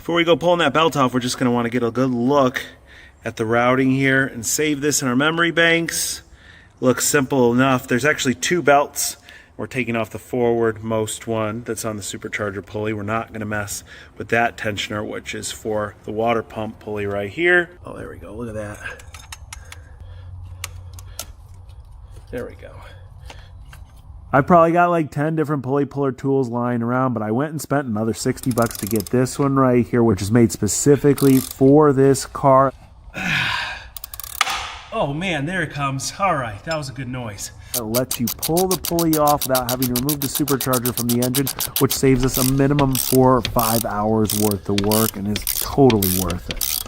Before we go pulling that belt off, we're just going to want to get a good look at the routing here and save this in our memory banks. Looks simple enough. There's actually two belts. We're taking off the forward-most one that's on the supercharger pulley. We're not going to mess with that tensioner, which is for the water pump pulley right here. Oh, there we go. Look at that. There we go. I've probably got like 10 different pulley puller tools lying around, but I went and spent another 60 bucks to get this one right here, which is made specifically for this car. Oh man, there it comes. All right, that was a good noise. It lets you pull the pulley off without having to remove the supercharger from the engine, which saves us a minimum 4 or 5 hours worth of work and is totally worth it.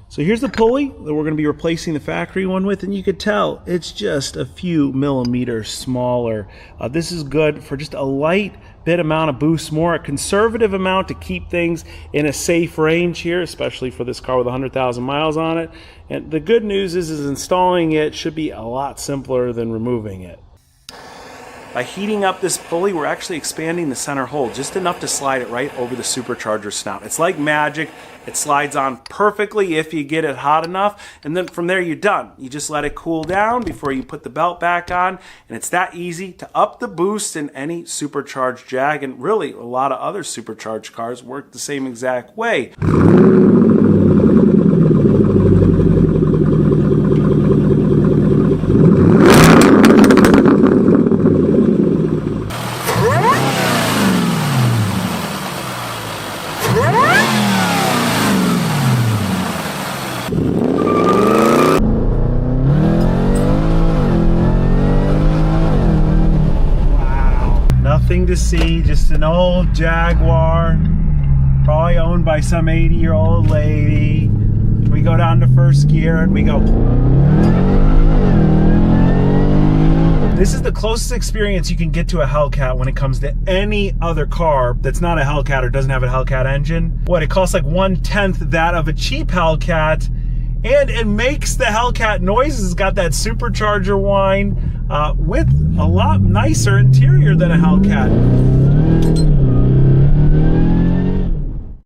So here's the pulley that we're going to be replacing the factory one with, and you could tell it's just a few millimeters smaller. This is good for just a light bit amount of boost, more a conservative amount to keep things in a safe range here, especially for this car with 100,000 miles on it. And the good news is installing it should be a lot simpler than removing it. By heating up this pulley, we're actually expanding the center hole just enough to slide it right over the supercharger snout. It's like magic. It slides on perfectly if you get it hot enough, and then from there you're done. You just let it cool down before you put the belt back on, and it's that easy to up the boost in any supercharged Jag, and really a lot of other supercharged cars work the same exact way. Nothing to see, just an old Jaguar, probably owned by some 80-year-old lady. We go down to first gear and we go. This is the closest experience you can get to a Hellcat when it comes to any other car that's not a Hellcat or doesn't have a Hellcat engine. What, it costs like 1/10 that of a cheap Hellcat, and it makes the Hellcat noises. It's got that supercharger whine with a lot nicer interior than a Hellcat.